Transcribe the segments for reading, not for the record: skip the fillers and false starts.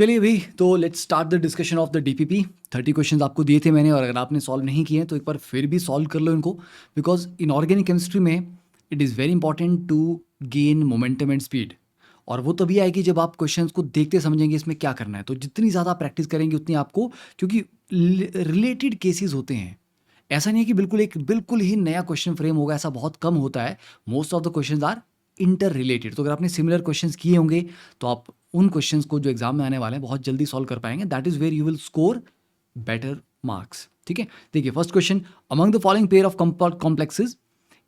चलिए भाई, तो let's start the discussion of the DPP. 30 questions आपको दिए थे मैंने, और अगर आपने सॉल्व नहीं किए हैं तो एक बार फिर भी सॉल्व कर लो इनको, बिकॉज इनऑर्गेनिक केमिस्ट्री में it is very important to gain momentum and speed. और वो तभी आएगी जब आप क्वेश्चंस को देखते समझेंगे इसमें क्या करना है। तो जितनी ज़्यादा प्रैक्टिस करेंगे उतनी आपको, क्योंकि रिलेटेड केसेस होते हैं। ऐसा नहीं है कि बिल्कुल ही नया क्वेश्चन फ्रेम होगा, ऐसा बहुत कम होता है। Most of the questions are inter related. तो अगर आपने सिमिलर क्वेश्चंस किए होंगे तो आप उन क्वेश्चंस को जो एग्जाम में आने वाले हैं बहुत जल्दी सॉल्व कर पाएंगे। That is where you will score better marks. ठीक है, देखिए first question, among the following pair of complexes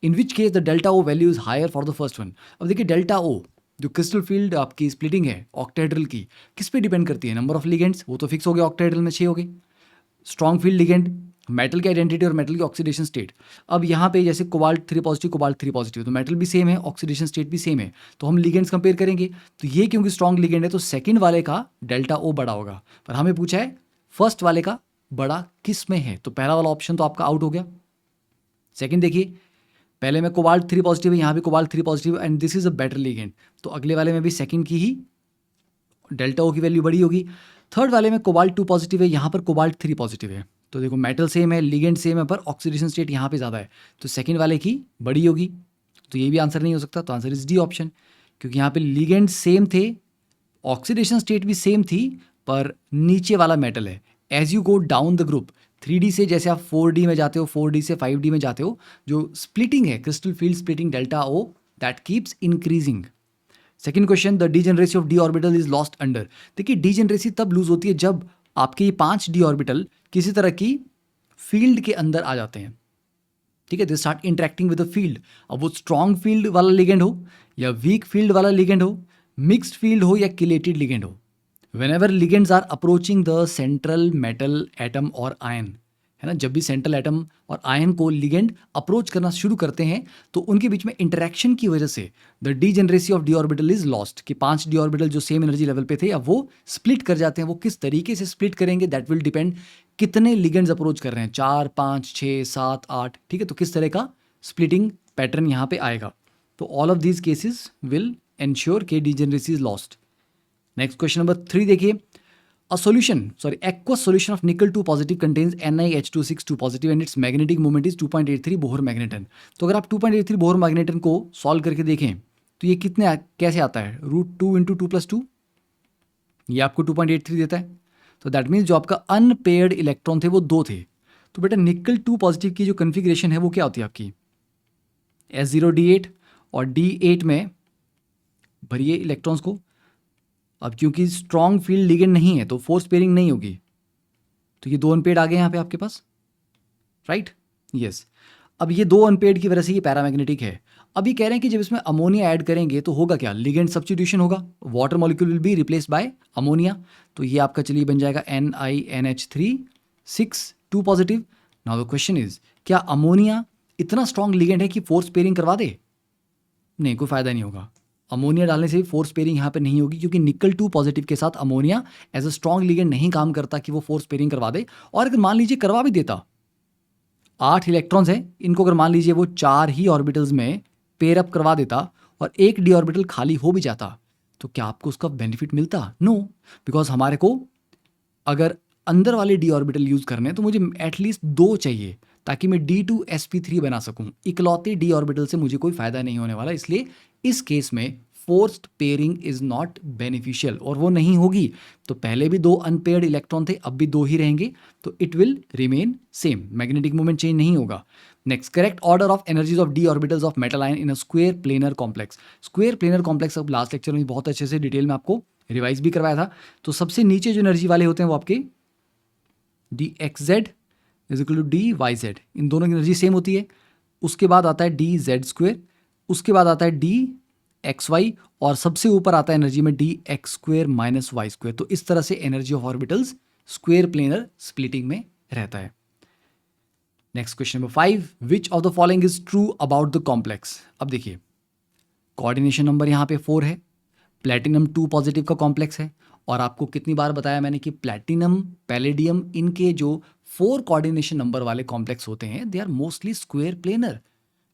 in which case the delta O value is higher for the first one. अब देखिए डेल्टा ओ जो crystal field आपकी splitting है ऑक्टेड्रल की, किस पे डिपेंड करती है? नंबर ऑफ लिगेंड्स, वो तो फिक्स हो गया, ऑक्टेड्रल में 6 हो गए। स्ट्रॉन्ग फील्ड लिगेंड, मेटल की आइडेंटिटी और मेटल की ऑक्सीडेशन स्टेट। अब यहाँ पे जैसे कोबाल्ट 3 पॉजिटिव कोबाल्ट 3 पॉजिटिव, तो मेटल भी सेम है, ऑक्सीडेशन स्टेट भी सेम है, तो हम लिगेंड्स कंपेयर करेंगे। तो ये क्योंकि स्ट्रॉन्ग लिगेंड है तो सेकंड वाले का डेल्टा ओ बड़ा होगा, पर हमें पूछा है फर्स्ट वाले का बड़ा किस में है, तो पहला वाला ऑप्शन तो आपका आउट हो गया। सेकंड देखिए, पहले में कोबाल्ट 3 पॉजिटिव है, यहाँ भी cobalt 3 positive and this is a better ligand, तो अगले वाले में भी सेकंड की ही डेल्टा ओ की वैल्यू बड़ी होगी। थर्ड वाले में कोबाल्ट 2 पॉजिटिव है, यहाँ पर कोबाल्ट 3 पॉजिटिव है, तो देखो मेटल सेम है, लिगेंड सेम है, पर ऑक्सीडेशन स्टेट यहाँ पे ज़्यादा है, तो सेकंड वाले की बड़ी होगी। तो ये भी आंसर नहीं हो सकता, तो आंसर इज डी ऑप्शन, क्योंकि यहाँ पे लिगेंड सेम थे, ऑक्सीडेशन स्टेट भी सेम थी, पर नीचे वाला मेटल है। As you go down the group 3D से जैसे आप 4D में जाते हो, 4D से 5D में जाते हो, जो स्प्लिटिंग है crystal field splitting delta O, that keeps increasing. Second question, the degeneracy of d orbital is lost under. देखिए डीजेनरेसी तब लूज होती है जब आपके ये 5 डी ऑर्बिटल किसी तरह की फील्ड के अंदर आ जाते हैं। ठीक है, they start interacting with the field. अब वो स्ट्रॉन्ग फील्ड वाला लिगेंड हो या वीक फील्ड वाला लिगेंड हो, मिक्स्ड फील्ड हो या किलेटेड लिगेंड हो, whenever ligands are approaching the central metal atom or ion, है ना, जब भी सेंट्रल एटम और आयन को लिगेंड अप्रोच करना शुरू करते हैं तो उनके बीच में इंटरेक्शन की वजह से the degeneracy of d orbital is lost, कि 5 डी ऑर्बिटल जो सेम एनर्जी लेवल पे थे अब वो स्प्लिट कर जाते हैं। वो किस तरीके से स्प्लिट करेंगे दैट विल डिपेंड, कितने लिगेंड्स अप्रोच कर रहे हैं, 4 5 6 7 8, ठीक है, तो किस तरह का स्प्लिटिंग पैटर्न यहाँ पे आएगा। तो all of these cases will ensure के degeneracy is lost. Next question number 3 देखिए, aqueous solution of nickel 2 positive contains NiH262 2 positive and its magnetic moment is 2.83 Bohr magneton. तो अगर आप 2.83 बोहर मैग्नेटन को सॉल्व करके देखें तो ये कैसे आता है, √2 × 2 + 2, ये आपको 2.83 देता है। तो दैट मीन्स जो आपका अनपेयर्ड इलेक्ट्रॉन थे वो 2 थे। तो बेटा निकल 2 पॉजिटिव की जो कन्फिग्रेशन है वो क्या होती है आपकी, S0D8, और D8 में भरिए इलेक्ट्रॉन्स को। अब क्योंकि स्ट्रॉन्ग फील्ड लिगेंड नहीं है तो फोर्स पेयरिंग नहीं होगी, तो ये 2 अनपेयर्ड आ गए यहाँ पे आपके पास, राइट, यस। अब ये 2 अनपेयर्ड की वजह से ये पैरामैग्नेटिक है। अब ये कह रहे हैं कि जब इसमें अमोनिया ऐड करेंगे तो होगा क्या, लिगेंड सब्स्टिट्यूशन होगा, water molecule will be replaced by ammonia. तो ये आपका चलिए बन जाएगा NiNH3 6 2 positive. Now the question is, क्या अमोनिया इतना स्ट्रॉन्ग लिगेंड है कि फोर्स पेयरिंग करवा दे? नहीं, कोई फायदा नहीं होगा। अमोनिया डालने से फोर्स पेयरिंग यहाँ पे नहीं होगी, क्योंकि निकल 2 पॉजिटिव के साथ ammonia as a strong ligand नहीं काम करता कि वो फोर्स पेयरिंग करवा दे। और अगर मान लीजिए करवा भी देता, 8 इलेक्ट्रॉन्स हैं, इनको अगर मान लीजिए वो 4 ही ऑर्बिटल्स में पेयर अप करवा देता और एक डी ऑर्बिटल खाली हो भी जाता, तो क्या आपको उसका बेनिफिट मिलता? नो, बिकॉज हमारे को अगर अंदर वाले डी ऑर्बिटल यूज करने हैं तो मुझे एटलीस्ट 2 चाहिए ताकि मैं D2sp3 बना सकूं। इकलौते डी ऑर्बिटल से मुझे कोई फायदा नहीं होने वाला, इसलिए इस केस में forced pairing is not beneficial, और वो नहीं होगी। तो पहले भी 2 अनपेयर्ड इलेक्ट्रॉन थे, अब भी 2 ही रहेंगे, तो it will remain same, magnetic moment change नहीं होगा। Next, correct order of energies of D orbitals of metal ion in a square planar complex. Square planar complex अब लास्ट लेक्चर में बहुत अच्छे से डिटेल में आपको रिवाइज भी करवाया था। तो सबसे नीचे जो एनर्जी वाले होते हैं वो आपके dxz is equal to dy z, इन दोनों की एनर्जी सेम होती है। उसके बाद आता है dz², उसके बाद आता है dxy, और सबसे ऊपर आता है एनर्जी में dx² - y²। तो इस तरह से energy of orbitals square planar splitting में रहता है। Next question number 5, which of the following is true about the complex. अब देखिए कोऑर्डिनेशन नंबर यहाँ पे 4 है, प्लेटिनम 2 पॉजिटिव का कॉम्प्लेक्स है, और आपको कितनी बार बताया मैंने कि प्लैटिनम पैलेडियम इनके जो 4 कोऑर्डिनेशन नंबर वाले कॉम्प्लेक्स होते हैं they are mostly square planar.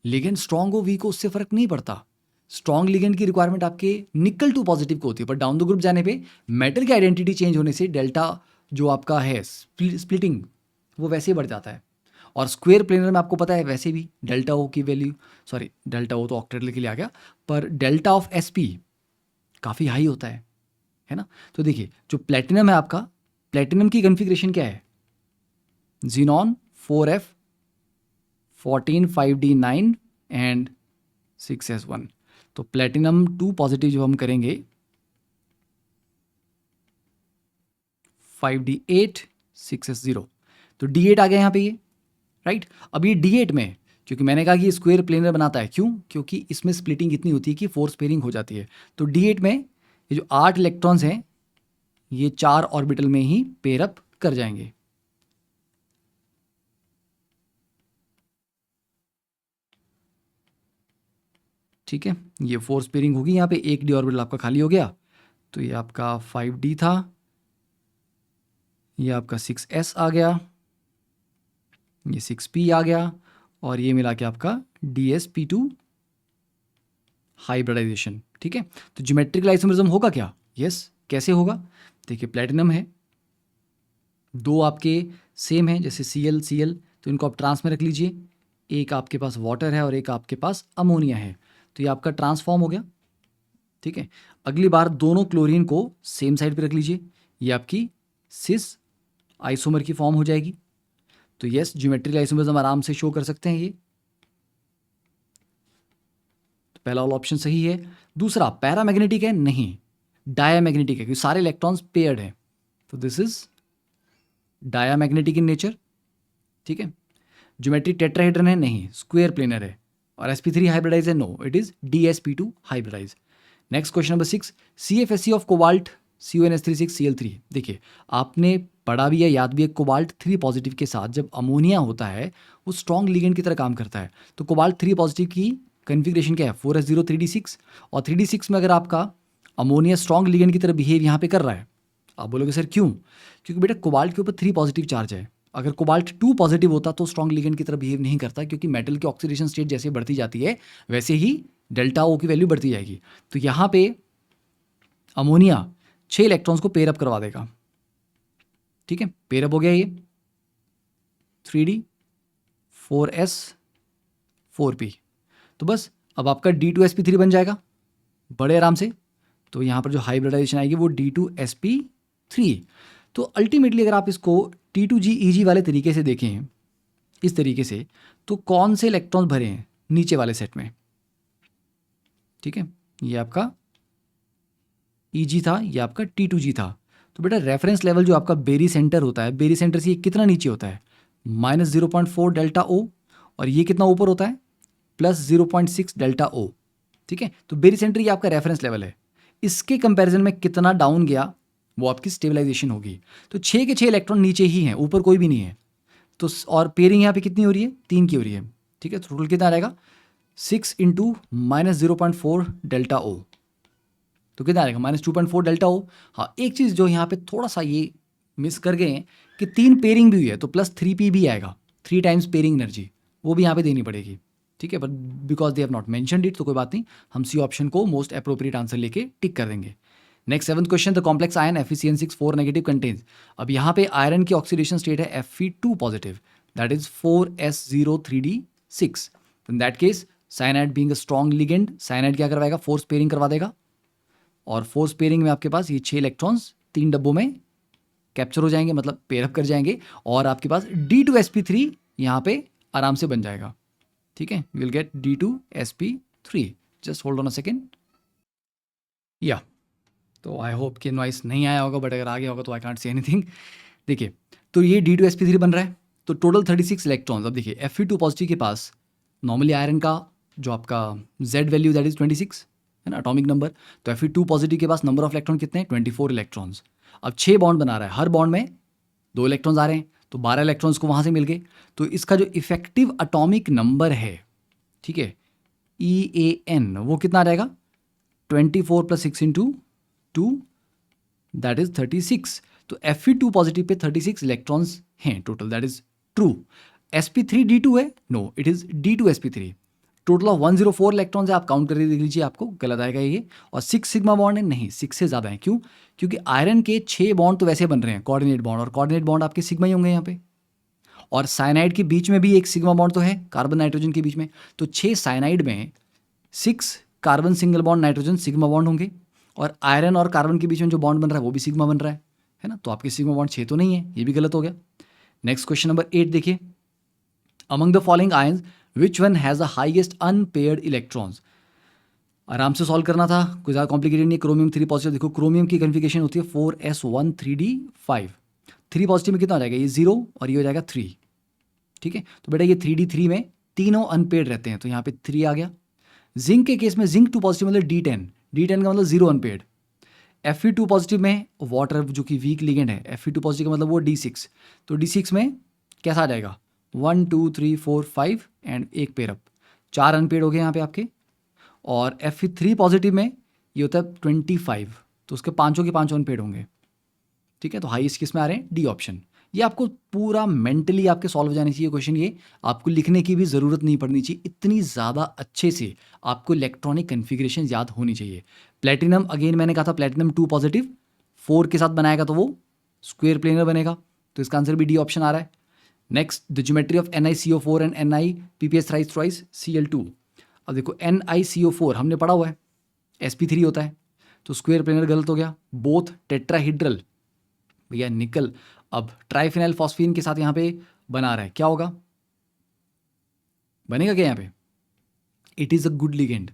Ligand strong हो वीक हो उससे फर्क नहीं पड़ता, स्ट्रॉन्ग लिगेंड की रिक्वायरमेंट आपके निकल टू पॉजिटिव को होती है, पर डाउन द ग्रुप जाने पे मेटल की आइडेंटिटी चेंज होने से डेल्टा जो आपका है स्प्लिटिंग वो वैसे ही बढ़ जाता है। और स्क्वायर प्लेनर में आपको पता है वैसे भी डेल्टा ओ की वैल्यू, सॉरी डेल्टा ओ तो ऑक्टेट के लिए आ गया, पर डेल्टा ऑफ एस पी काफ़ी हाई होता है ना। तो देखिए जो प्लेटिनम है आपका, प्लेटिनम की कन्फिग्रेशन क्या है, xenon 4f 14 5d9 and 6s1। तो प्लेटिनम 2 पॉजिटिव जो हम करेंगे 5d8 6s0, तो d8 आ गया यहाँ पे ये, राइट। अब ये d8 में, क्योंकि मैंने कहा कि ये स्क्वायर प्लेनर बनाता है, क्यों, क्योंकि इसमें स्प्लिटिंग इतनी होती है कि फोर्स पेयरिंग हो जाती है। तो d8 में ये जो 8 इलेक्ट्रॉन्स हैं ये 4 ऑर्बिटल में ही पेयर अप कर जाएंगे। ठीक है, ये फोर्स पेयरिंग होगी यहाँ पे, एक डी ऑर्बिटल आपका खाली हो गया, तो ये आपका 5d था, ये आपका 6s आ गया, ये 6p आ गया, और ये मिला के आपका dsp2 हाइब्रिडाइजेशन। ठीक है, तो ज्योमेट्रिकल आइसोमरिज्म होगा क्या, यस, कैसे होगा, देखिए प्लेटिनम है, दो आपके सेम है जैसे Cl, तो इनको आप ट्रांस में रख लीजिए, एक आपके पास वाटर है और एक आपके पास अमोनिया है, तो ये आपका ट्रांसफॉर्म हो गया। ठीक है, अगली बार दोनों क्लोरीन को सेम साइड पे रख लीजिए, ये आपकी सिस आइसोमर की फॉर्म हो जाएगी। तो यस, ज्योमेट्रिकल आइसोमरिज्म आराम से शो कर सकते हैं ये, तो पहला वाला ऑप्शन सही है। दूसरा पैरामैग्नेटिक है, नहीं, डायामैग्नेटिक है, क्योंकि सारे इलेक्ट्रॉन्स पेयर्ड है, तो this is diamagnetic in nature. ठीक है, ज्योमेट्री टेट्राहेड्रन है, नहीं, स्क्वायर प्लेनर है, और sp3 हाइब्रिडाइज है, no, it is dsp2 hybridize. Next question number 6, CFSE of cobalt CONS36Cl3। देखिए आपने पढ़ा भी है, याद भी है, कोबाल्ट 3 पॉजिटिव के साथ जब अमोनिया होता है वो स्ट्रॉन्ग लिगेंड की तरह काम करता है। तो कोबाल्ट 3 पॉजिटिव की कन्फिग्रेशन क्या है, 4s0 3d6, और 3d6 में अगर आपका अमोनिया स्ट्रॉन्ग लिगेंड की तरह बिहेव यहाँ पे कर रहा है, आप बोलोगे सर क्यों, क्योंकि बेटा कोबाल्ट के ऊपर 3 पॉजिटिव चार्ज है, अगर कोबाल्ट 2 पॉजिटिव होता तो स्ट्रॉन्ग लिगेंड की तरह बिहेव नहीं करता, क्योंकि मेटल की ऑक्सीडेशन स्टेट जैसे बढ़ती जाती है वैसे ही डेल्टा ओ की वैल्यू बढ़ती जाएगी। तो यहाँ पे अमोनिया 6 इलेक्ट्रॉन्स को पेयर अप करवा देगा। ठीक है, पेयर अप हो गया ये 3d 4s 4p, तो बस अब आपका d2sp3 बन जाएगा बड़े आराम से। तो यहाँ पर जो हाइब्रिडाइजेशन आएगी वो d2sp3। तो अल्टीमेटली अगर आप इसको T2GEG वाले तरीके से देखें, इस तरीके से, तो कौन से इलेक्ट्रॉन्स भरे हैं नीचे वाले सेट में। ठीक है, ये आपका EG था, ये आपका T2G था। तो बेटा रेफरेंस लेवल जो आपका बेरी सेंटर होता है, बेरी सेंटर से ये कितना नीचे होता है, -0.4 डेल्टा O, और ये कितना ऊपर होता है, +0.6 डेल्टा O। ठीक है, तो बेरी सेंटर ये आपका रेफरेंस लेवल है, इसके कंपैरिजन में कितना डाउन गया वो आपकी स्टेबलाइजेशन होगी। तो 6 के 6 इलेक्ट्रॉन नीचे ही हैं, ऊपर कोई भी नहीं है, तो और पेयरिंग यहाँ पे कितनी हो रही है, 3 की हो रही है। ठीक है, तो टोटल कितना रहेगा, 6 × -0.4 डेल्टा O, तो कितना आएगा, -2.4 डेल्टा O। हाँ, एक चीज़ जो यहाँ पे थोड़ा सा ये मिस कर गए हैं कि 3 पेयरिंग भी हुई है, तो +3p भी आएगा, 3 टाइम्स पेयरिंग एनर्जी वो भी यहाँ पे देनी पड़ेगी। ठीक है, but because they have not mentioned it, तो कोई बात नहीं, हम सी ऑप्शन को मोस्ट अप्रोप्रिएट आंसर लेके टिक कर देंगे। Next 7th question, the complex ion FeCN6 4 negative contains. अब यहाँ पे आयरन की ऑक्सीडेशन स्टेट है Fe2 positive, that is 4s0 3d6। In that case cyanide being a strong ligand, cyanide क्या करवाएगा, फोर्स पेयरिंग करवा देगा, और फोर्स पेयरिंग में आपके पास ये 6 इलेक्ट्रॉन्स 3 डब्बों में कैप्चर हो जाएंगे, मतलब पेयरअप कर जाएंगे, और आपके पास D2sp3 यहाँ पे आराम से बन जाएगा। ठीक है, will get D2sp3। Just hold on a second, या तो आई होप कि नॉइस नहीं आया होगा, बट अगर आ गया होगा तो आई कांट से एनीथिंग। देखिए तो ये D2sp3 बन रहा है, तो टोटल 36 इलेक्ट्रॉन्स। अब देखिए Fe2 पॉजिटिव के पास नॉर्मली आयरन का जो आपका Z वैल्यू दैट इज 26 है ना, एटॉमिक नंबर, तो Fe2 पॉजिटिव के पास नंबर ऑफ इलेक्ट्रॉन कितने हैं, 24 इलेक्ट्रॉन्स। अब 6 बॉन्ड बना रहा है, हर बॉन्ड में 2 इलेक्ट्रॉन्स आ रहे हैं, तो 12 इलेक्ट्रॉन्स को वहाँ से मिल गए, तो इसका जो इफेक्टिव एटॉमिक नंबर है, ठीक है, EAN, वो कितना रहेगा, 24 + 6 × 2 दैट इज 36। तो Fe2 पॉजिटिव पे 36 इलेक्ट्रॉन्स हैं total, that is true. sp3 D2 है, no, it is D2sp3। Total of 104 electrons है, आप काउंट करके देख लीजिए, आपको गलत आएगा ये। और 6 सिग्मा बॉन्ड है, नहीं 6 से ज़्यादा है। क्यों? क्योंकि आयरन के 6 बॉन्ड तो वैसे बन रहे हैं कोऑर्डिनेट बॉन्ड, और कोऑर्डिनेट बॉन्ड आपके सिग्मा ही होंगे यहाँ पे। और साइनाइड के बीच में भी एक सिग्मा बॉन्ड तो है, कार्बन नाइट्रोजन के बीच में। तो 6 साइनाइड में 6 carbon single bond nitrogen sigma bond होंगे, और आयरन और कार्बन के बीच में जो बॉन्ड बन रहा है वो भी सिग्मा बन रहा है ना। तो आपके सिग्मा बॉन्ड 6 तो नहीं है, ये भी गलत हो गया। नेक्स्ट क्वेश्चन नंबर 8 देखिए, among the following ions which one has the highest unpaired electrons. आराम से सॉल्व करना था, कोई ज़्यादा कॉम्प्लिकेटेड नहीं। क्रोमियम 3 पॉजिटिव, देखो क्रोमियम की कन्फिगरेशन होती है 4s1 3d5। 3 पॉजिटिव में कितना हो जाएगा, ये 0 और ये हो जाएगा 3। ठीक है, तो बेटा ये 3d3 में तीनों अनपेयर्ड रहते हैं, तो यहाँ पे 3 आ गया। जिंक के केस में जिंक 2 पॉजिटिव मतलब d10, d10 का मतलब 0 अनपेयर्ड। Fe2 पॉजिटिव में वाटर जो कि वीक लिगेंड है, Fe2 पॉजिटिव का मतलब वो d6, तो d6 में कैसा आ जाएगा 1 2 3 4 5 एंड एक पेयर अप, 4 अनपेयर्ड हो गए यहाँ पे आपके। और Fe3 पॉजिटिव में ये होता है 25, तो उसके पांचों के पांचों अनपेयर्ड होंगे। ठीक है, तो हाईएस्ट किस में आ रहे हैं, डी ऑप्शन। ये आपको पूरा मेंटली आपके सॉल्व हो जानी चाहिए क्वेश्चन, ये आपको लिखने की भी ज़रूरत नहीं पड़नी चाहिए, इतनी ज़्यादा अच्छे से आपको इलेक्ट्रॉनिक कन्फिग्रेशन याद होनी चाहिए। प्लेटिनम, अगेन मैंने कहा था प्लेटिनम 2 पॉजिटिव 4 के साथ बनाएगा तो वो स्क्वायर प्लेनर बनेगा, तो इसका आंसर भी डी ऑप्शन आ रहा है। Next, the geometry of NiCO4 and NiPPS thrice twice Cl2। अब देखो NiCO4 हमने पढ़ा हुआ है, sp3 होता है, तो स्क्वायर प्लेनर गलत हो गया। बोथ टेट्राहीड्रल, भैया निकल अब ट्राइफिनाइल फॉस्फीन के साथ यहाँ पे बना रहा है, क्या होगा, बनेगा क्या यहाँ पे, it is a good ligand,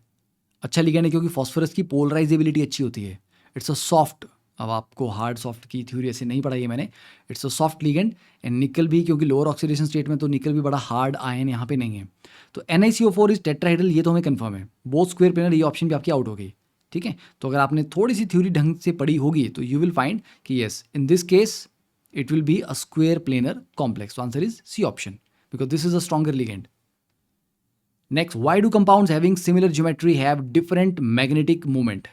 अच्छा लिगेंड है, क्योंकि फॉस्फोरस की पोलराइजेबिलिटी अच्छी होती है। इट्स अ सॉफ्ट, अब आपको हार्ड सॉफ्ट की थ्योरी ऐसे नहीं पढ़ाई है मैंने, it's a soft ligand. And निकल भी, क्योंकि लोअर ऑक्सीडेशन स्टेट में तो निकल भी बड़ा हार्ड आयन यहाँ पे नहीं है। तो NiCO4 इज टेट्राहाइड्रल, ये तो हमें कंफर्म है। बोथ स्क्वायर प्लेनर, ये ऑप्शन भी आपकी आउट हो गई। ठीक है, तो अगर आपने थोड़ी सी थ्योरी ढंग से पढ़ी होगी तो यू विल फाइंड कि yes in this case it will be a square planar complex. So answer is C option, because this is a stronger ligand. Next, why do compounds having similar geometry have different magnetic moment?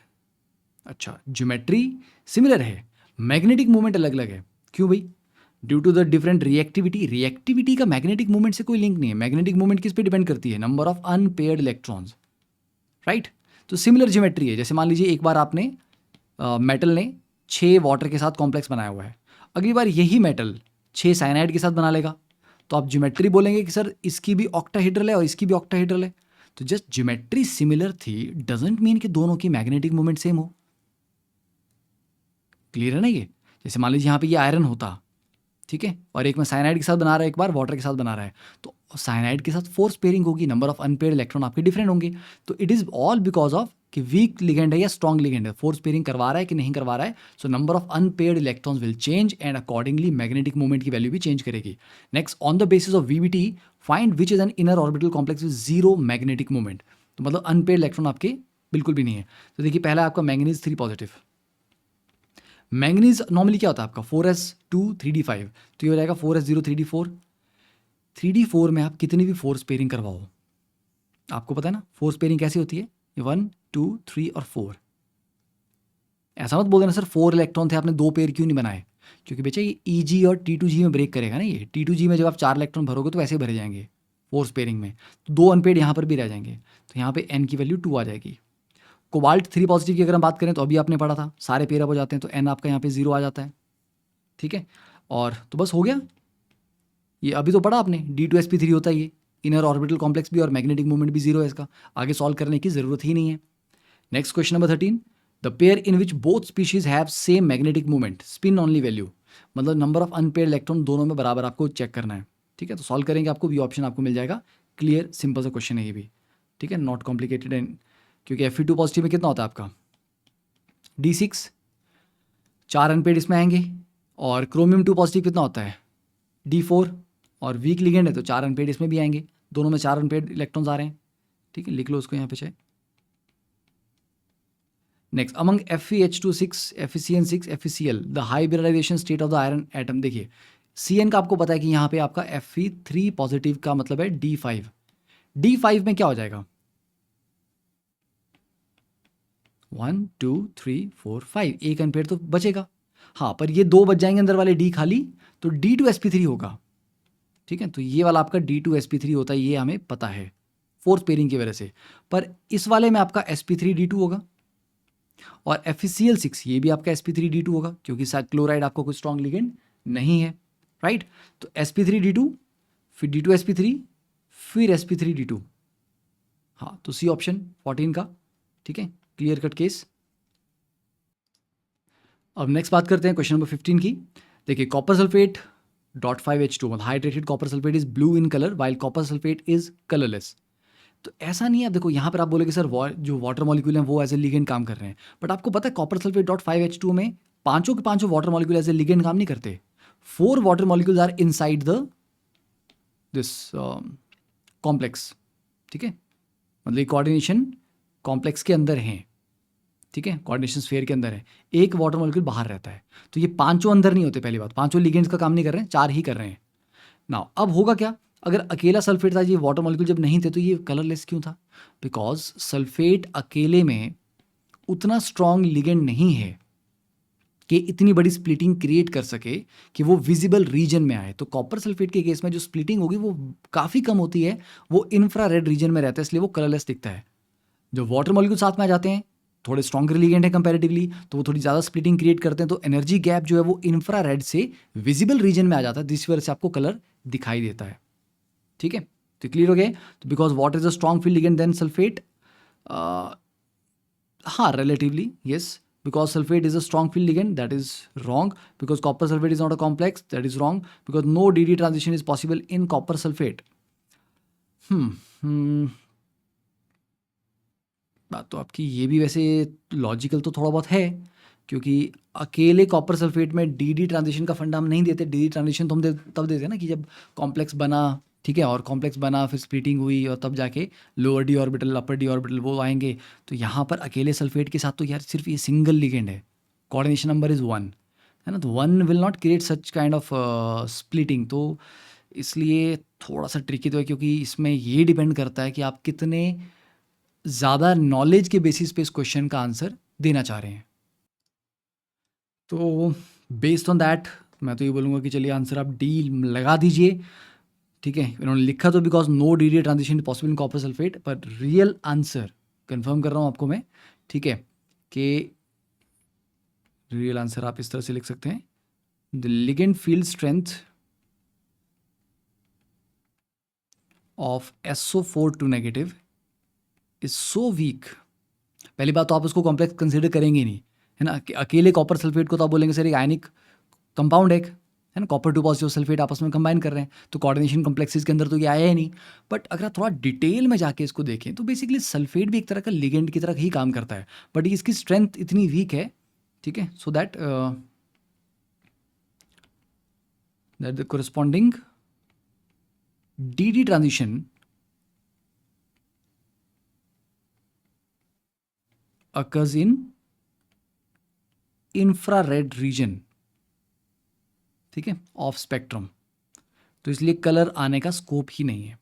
अच्छा, geometry similar है, magnetic movement अलग अलग है, क्यों भाई? Due to the different reactivity. Reactivity का magnetic movement से कोई लिंक नहीं है। मैग्नेटिक मूवमेंट किस पे डिपेंड करती है, number of unpaired electrons, right. तो सिमिलर ज्योमेट्री है, जैसे मान लीजिए एक बार आपने मेटल ने 6 वाटर के साथ कॉम्प्लेक्स बनाया हुआ है, अगली बार यही मेटल 6 साइनाइड के साथ बना लेगा, तो आप ज्योमेट्री बोलेंगे कि सर इसकी भी ऑक्टाहेड्रल है और इसकी भी ऑक्टाहेड्रल है। तो जस्ट ज्योमेट्री सिमिलर थी डजंट मीन कि दोनों की मैग्नेटिक मूवमेंट सेम हो। क्लियर है ना ये? जैसे मान लीजिए यहाँ पे ये आयरन होता, ठीक है, और एक में साइनाइड के साथ बना रहा है, एक बार वाटर के साथ बना रहा है, तो साइनाइड के साथ फोर्स पेयरिंग होगी, नंबर ऑफ अनपेयर्ड इलेक्ट्रॉन आपके डिफरेंट होंगे। तो it is all because of कि वीक लिगेंड है या स्ट्रॉन्ग लिगेंड है, फोर्स पेयरिंग करवा रहा है कि नहीं करवा रहा है। So number of unpaired electrons will change and accordingly magnetic movement की वैल्यू भी चेंज करेगी। Next, on the basis of VBT find which is an inner orbital complex with zero magnetic movement. तो मतलब अनपेयर्ड इलेक्ट्रॉन आपके बिल्कुल भी नहीं है। तो देखिए पहला आपका मैंगनीज 3 पॉजिटिव। मैंगनीज नॉर्मली क्या होता है आपका 4s2 3d5, तो ये हो जाएगा 4s0 3d4। 3d4 में आप कितनी भी फोर्स पेयरिंग करवाओ, आपको पता है ना फोर्स पेयरिंग कैसी होती है, 1 2 3 और 4। ऐसा मत बोल देना सर 4 इलेक्ट्रॉन थे आपने 2 पेयर क्यों नहीं बनाए, क्योंकि बेचा ये EG और T2G में ब्रेक करेगा ना। ये T2G में जब आप 4 इलेक्ट्रॉन भरोगे तो वैसे ही भरे जाएंगे फोर्स पेयरिंग में, तो 2 अनपेड यहाँ पर भी रह जाएंगे, तो यहाँ पे n की वैल्यू 2 आ जाएगी। कोबाल्ट 3 पॉजिटिव की अगर हम बात करें तो अभी आपने पढ़ा था सारे पेयर अप हो जाते हैं, तो n आपका यहाँ पे 0 आ जाता है। ठीक है, और तो बस हो गया, ये अभी तो पढ़ा आपने D2sp3 होता है ये इनर ऑर्बिटल कॉम्प्लेक्स भी, और मैग्नेटिक मूवमेंट भी 0 है इसका, आगे सॉल्व करने की जरूरत ही नहीं है। Next question number 13, the pair in which both species have same magnetic movement spin only value, मतलब नंबर ऑफ अनपेयर्ड इलेक्ट्रॉन दोनों में बराबर आपको चेक करना है। ठीक है, तो सॉल्व करेंगे आपको बी ऑप्शन आपको मिल जाएगा। क्लियर सिंपल सा क्वेश्चन है ये भी, ठीक है, नॉट कॉम्प्लिकेटेड एंड, क्योंकि Fe2 पॉजिटिव में कितना होता है आपका D6, 4 अनपेयर्ड इसमें आएंगे, और क्रोमियम 2 पॉजिटिव कितना होता है D4, और वीक लिगेंड है तो 4 अनपेयर्ड इसमें भी आएंगे, दोनों में 4 अनपेयर्ड इलेक्ट्रॉन्स आ रहे हैं। ठीक है, लिख लो उसको यहाँ पे चाहे। Next, among FeH2 6 FeCN6 FeCl the hybridization state of the iron atom. देखिए Cn का आपको पता है कि यहाँ पे आपका Fe3 पॉजिटिव का मतलब है D5। D5 में क्या हो जाएगा 1 2 3 4 5, एक अनपेयर तो बचेगा, हाँ, पर ये 2 बच जाएंगे अंदर वाले D खाली, तो D2sp3 होगा। ठीक है, तो ये वाला आपका D2sp3 होता है, ये हमें पता है फोर्थ पेयरिंग की वजह से। पर इस वाले में आपका sp3d2 होगा और FeCl6 ये भी आपका sp3d2 होगा क्योंकि क्लोराइड आपको कोई स्ट्रॉन्ग लिगेंड नहीं है, राइट। तो sp3d2 फिर d2sp3 फिर sp3d2, हाँ तो सी ऑप्शन 14 का, ठीक है, क्लियर कट केस। अब नेक्स्ट बात करते हैं क्वेश्चन नंबर 15 की। देखिए कॉपर सल्फेट .5H2 मतलब hydrated copper sulphate is blue in colour while copper sulphate is colourless. तो ऐसा नहीं है, अब देखो यहाँ पर आप बोलोगे सर जो वाटर मॉलिक्यूल हैं वो एज ए लिगेंड काम कर रहे हैं, बट आपको पता है कॉपर सल्फेट .5H2 में पांचों के पांचों water molecule as a ligand काम नहीं करते। 4 water molecules are inside the this complex, ठीक है, मतलब ये कोऑर्डिनेशन कॉम्प्लेक्स के अंदर हैं, ठीक है, कोऑर्डिनेशन स्फीयर के अंदर है, एक वाटर मॉलिक्यूल बाहर रहता है। तो ये पांचों अंदर नहीं होते, पहली बात, पांचों लिगेंड्स का काम नहीं कर रहे हैं, 4 ही कर रहे हैं। नाउ अब होगा क्या, अगर अकेला सल्फेट था, ये वाटर मॉलिक्यूल जब नहीं थे तो ये कलरलेस क्यों था? बिकॉज सल्फेट अकेले में उतना स्ट्रॉन्ग लिगेंड नहीं है कि इतनी बड़ी स्प्लिटिंग क्रिएट कर सके कि वो विजिबल रीजन में आए। तो कॉपर सल्फेट के केस में जो स्प्लिटिंग होगी वो काफ़ी कम होती है, वो इंफ्रारेड रीजन में रहता है, इसलिए वो कलरलेस दिखता है। जो वाटर मॉलिक्यूल साथ में आ जाते हैं, थोड़े स्ट्रॉन्गर लिगेंड है कंपैरेटिवली, तो वो थोड़ी ज़्यादा स्प्लिटिंग क्रिएट करते हैं, तो एनर्जी गैप जो है वो इंफ्रारेड से विजिबल रीजन में आ जाता है, जिस वजह से आपको कलर दिखाई देता है, ठीक है। तो क्लियर हो गया। तो because water is a strong field ligand then sulphate, हाँ relatively yes, because sulfate is a strong field ligand, that is wrong, because copper sulfate is not a complex, that is wrong, because no dd transition is possible in copper sulfate। बात तो आपकी ये भी वैसे logical तो थोड़ा बहुत है, क्योंकि अकेले कॉपर सल्फेट में डी ट्रांजिशन का फंडा हम नहीं देते। डी ट्रांजिशन तो हम तब देते हैं ना कि जब कॉम्प्लेक्स बना, ठीक है, और कॉम्प्लेक्स बना फिर स्प्लिटिंग हुई और तब जाके लोअर डी ऑर्बिटल अपर डी ऑर्बिटल वो आएंगे। तो यहाँ पर अकेले सल्फेट के साथ तो यार सिर्फ ये सिंगल लिगेंड है, कोऑर्डिनेशन नंबर इज़ 1 है ना, तो 1 will not create such kind of splitting. तो इसलिए थोड़ा सा ट्रिकी तो है, क्योंकि इसमें ये डिपेंड करता है कि आप कितने ज़्यादा नॉलेज के बेसिस पे इस क्वेश्चन का आंसर देना चाह रहे हैं। तो बेस्ड ऑन दैट मैं तो ये बोलूँगा कि चलिए आंसर आप डी लगा दीजिए, ठीक है। इन्होंने लिखा तो because no d transition possible in copper sulphate, पर रियल आंसर कंफर्म कर रहा हूँ आपको मैं, ठीक है, कि रियल आंसर आप इस तरह से लिख सकते हैं, the ligand field strength of SO4 2 negative is so weak. पहली बात तो आप उसको कॉम्प्लेक्स कंसिडर करेंगे नहीं, है ना, कि अकेले कॉपर सल्फेट को तो आप बोलेंगे सर एक आयनिक कंपाउंड है ना, कॉपर 2 पॉजिटिव सल्फेट आपस में कंबाइन कर रहे हैं, तो कोऑर्डिनेशन कॉम्प्लेक्सेस के अंदर तो ये आया ही नहीं। बट अगर आप थोड़ा डिटेल में जाके इसको देखें तो बेसिकली सल्फेट भी एक तरह का लिगेंड की तरह ही काम करता है, बट इसकी स्ट्रेंथ इतनी वीक है, ठीक है, so that the corresponding D transition occurs in infrared region, ठीक है, ऑफ स्पेक्ट्रम, तो इसलिए कलर आने का स्कोप ही नहीं है,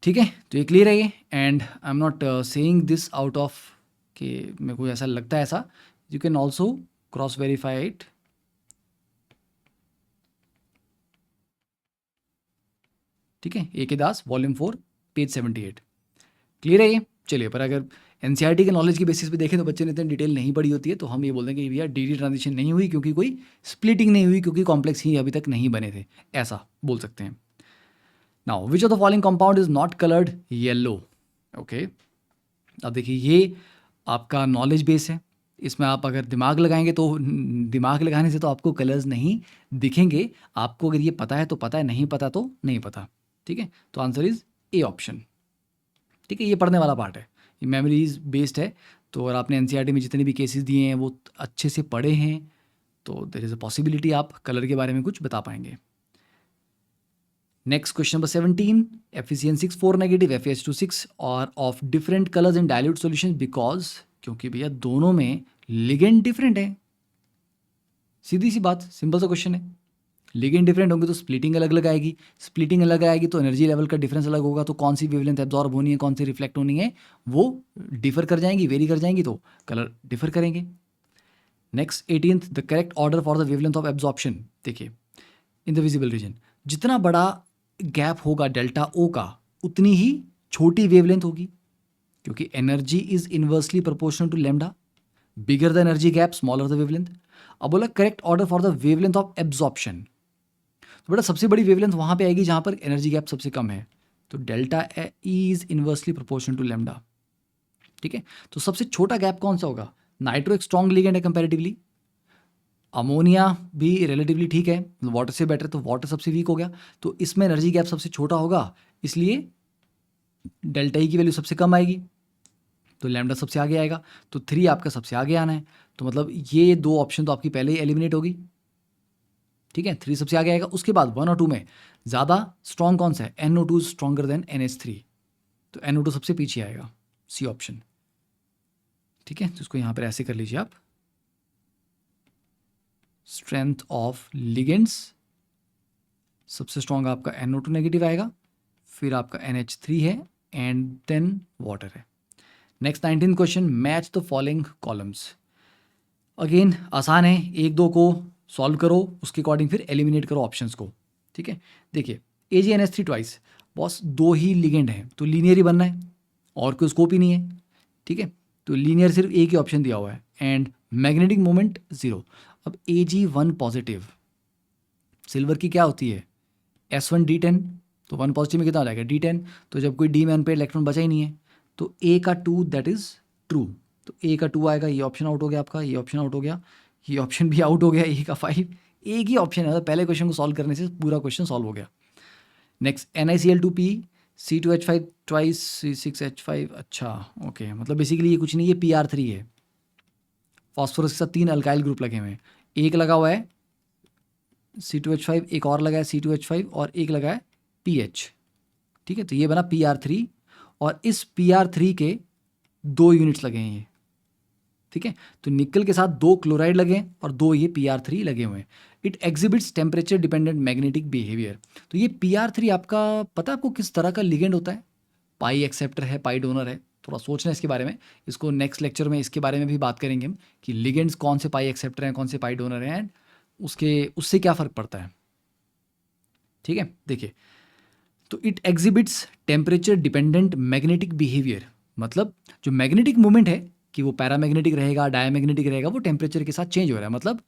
ठीक है। तो ये क्लियर है ये, and I am not saying this out of कि मेरे को ऐसा लगता है ऐसा, you can also cross verify it, ठीक है, ए के दास वॉल्यूम 4 पेज 78, क्लियर है ये। चलिए, पर अगर एनसीईआरटी के नॉलेज की बेसिस पे देखें तो बच्चे ने इतनी डिटेल नहीं पढ़ी होती है, तो हम ये बोल देंगे कि भैया डी ट्रांजिशन नहीं हुई क्योंकि कोई स्प्लिटिंग नहीं हुई, क्योंकि कॉम्प्लेक्स ही अभी तक नहीं बने थे, ऐसा बोल सकते हैं। Now which of the following compound is not coloured yellow, okay. अब देखिए ये आपका नॉलेज बेस है, इसमें आप अगर दिमाग लगाएंगे तो दिमाग लगाने से तो आपको कलर्स नहीं दिखेंगे, आपको अगर ये पता है तो पता है, नहीं पता तो नहीं पता, ठीक है। तो आंसर इज ए ऑप्शन, ठीक है। ये पढ़ने वाला पार्ट है, ये मेमोरीज बेस्ड है, तो अगर आपने एनसीईआरटी में जितने भी केसेस दिए हैं वो अच्छे से पढ़े हैं तो देयर इज़ अ पॉसिबिलिटी आप कलर के बारे में कुछ बता पाएंगे। Next question number 17, FeCN6 4 negative FeH2 6 और of different colours in dilute solution because, क्योंकि भैया दोनों में लिगेंड डिफरेंट है, सीधी सी बात, सिंपल सा क्वेश्चन है। लिगेंड डिफरेंट होंगे तो स्प्लिटिंग अलग अलग आएगी, स्प्लिटिंग अलग आएगी तो एनर्जी लेवल का डिफरेंस अलग होगा, तो कौन सी वेवलेंथ एब्जॉर्ब होनी है कौन सी रिफ्लेक्ट होनी है वो डिफर कर जाएंगी, वेरी कर जाएंगी, तो कलर डिफर करेंगे। Next 18th, the correct order for the wavelength of absorption, देखिए इन द विजिबल रीजन जितना बड़ा गैप होगा डेल्टा ओ का उतनी ही छोटी वेवलेंथ होगी, क्योंकि energy is inversely proportional to lambda, bigger the energy gap smaller the wavelength. अब बोला correct order for the wavelength of absorption, तो बेटा सबसे बड़ी वेवलेंथ वहां पे आएगी जहां पर एनर्जी गैप सबसे कम है, तो delta E is inversely proportional to lambda. ठीक है, तो सबसे छोटा गैप कौन सा होगा? नाइट्रो एक स्ट्रॉन्ग लिगेंड है कंपैरेटिवली, अमोनिया भी रिलेटिवली ठीक है, वाटर से बेटर, तो वाटर सबसे वीक हो गया, तो इसमें एनर्जी गैप सबसे छोटा होगा, इसलिए डेल्टा ई की वैल्यू सबसे कम आएगी, तो लैम्डा सबसे आगे आएगा, तो 3 आपका सबसे आगे आना है, तो मतलब ये 2 ऑप्शन तो आपकी पहले ही एलिमिनेट होगी। ठीक है, 3 सबसे आगे आएगा। उसके बाद 1 और 2 में ज़्यादा स्ट्रॉन्ग कौन सा है? NO2 स्ट्रॉन्गर देन NH3, तो NO2 सबसे पीछे आएगा, सी ऑप्शन। ठीक है, तो इसको यहाँ पर ऐसे कर लीजिए आप, स्ट्रेंथ ऑफ लिगेंड्स सबसे स्ट्रॉन्ग आपका NO2 नेगेटिव आएगा, फिर आपका NH3 है, एंड देन वाटर है। Next 19 question, match the following columns. Again आसान है, 1-2 को सॉल्व करो, उसके अकॉर्डिंग फिर एलिमिनेट करो ऑप्शंस को। ठीक है, देखिए AgNH3 ट्वाइस, बॉस 2 ही लिगेंड है तो लीनियर ही बनना है, और कोई स्कोप ही नहीं है। ठीक है, तो लीनियर सिर्फ एक ही ऑप्शन दिया हुआ है, एंड मैग्नेटिक मोमेंट 0। अब Ag1 पॉजिटिव, सिल्वर की क्या होती है? S1D10, तो 1 पॉजिटिव में कितना हो जाएगा? D10, तो जब कोई D में अनपेड इलेक्ट्रॉन बचा ही नहीं है, तो A का 2 दैट इज ट्रू, तो A का 2 आएगा, ये ऑप्शन आउट हो गया आपका, ये ऑप्शन आउट हो गया, ये ऑप्शन भी आउट हो गया, A का 5, एक ही ऑप्शन है, तो पहले क्वेश्चन को सॉल्व करने से पूरा क्वेश्चन सॉल्व हो गया। Next NiCl2p C2H5 twice C6H5, अच्छा ओके, मतलब बेसिकली ये कुछ नहीं, ये Pr3 है, फॉस्फोरस के साथ 3 अल्काइल ग्रुप लगे हुए हैं, एक लगा हुआ है C2H5, एक और लगा है C2H5, और एक लगा है PH। ठीक है, तो ये बना Pr3, और इस Pr3 के 2 यूनिट्स लगे हैं ये। ठीक है, तो निकल के साथ 2 क्लोराइड लगे हैं और 2 ये Pr3 लगे हुए हैं। It exhibits temperature dependent magnetic behaviour. तो ये Pr3 आपका पता है आपको किस तरह का लिगेंड होता है? पाई एक्सेप्टर है, पाई डोनर है, थोड़ा सोचना इसके बारे में, इसको नेक्स्ट लेक्चर में इसके बारे में भी बात करेंगे हम, कि लिगेंड्स कौन से पाई एक्सेप्टर हैं, कौन से पाई डोनर हैं, एंड उससे क्या फ़र्क पड़ता है। ठीक है, देखिए, तो it exhibits temperature dependent magnetic behaviour, मतलब जो मैग्नेटिक मूवमेंट है कि वो पैरामैग्नेटिक रहेगा, डायमैग्नेटिक रहेगा, वो टेम्परेचर के साथ चेंज हो रहा है, मतलब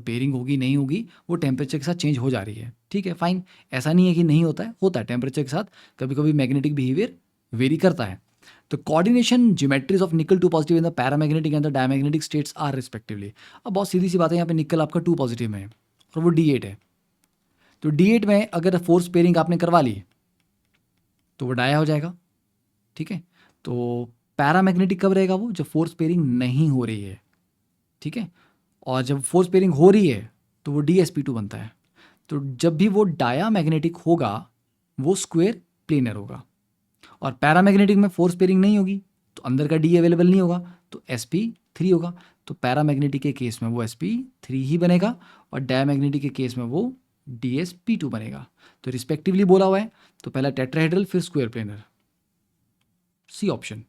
पेयरिंग होगी नहीं होगी, वो टेम्परेचर के साथ चेंज हो जा रही है। ठीक है, फाइन, ऐसा नहीं है कि नहीं होता है, होता है टेम्परेचर के साथ, कभी कभी मैग्नेटिक बिहेवियर वेरी करता है। तो coordination geometries of nickel 2 positive in the paramagnetic and the diamagnetic states are respectively. अब बहुत सीधी सी बात है, यहाँ पे निकल आपका 2 पॉजिटिव में है और वो D8 है, तो D8 में अगर फोर्स पेयरिंग आपने करवा ली तो वो डाया हो जाएगा। ठीक है, तो पैरामैग्नेटिक कब रहेगा? वो जब फोर्स पेयरिंग नहीं हो रही है। ठीक है, और जब फोर्स पेयरिंग हो रही है तो वो DsP2 बनता है। तो जब भी वो डायामैग्नेटिक होगा वो स्क्वायर प्लेनर होगा, और पैरामैग्नेटिक में फोर्स पेयरिंग नहीं होगी तो अंदर का D अवेलेबल नहीं होगा, तो sp3 होगा। तो पैरामैग्नेटिक के केस में वो sp3 ही बनेगा, और डायमैग्नेटिक के केस में वो DsP2 बनेगा। तो रिस्पेक्टिवली बोला हुआ है, तो पहला टेट्राहेड्रल फिर स्क्वायर प्लेनर, सी ऑप्शन।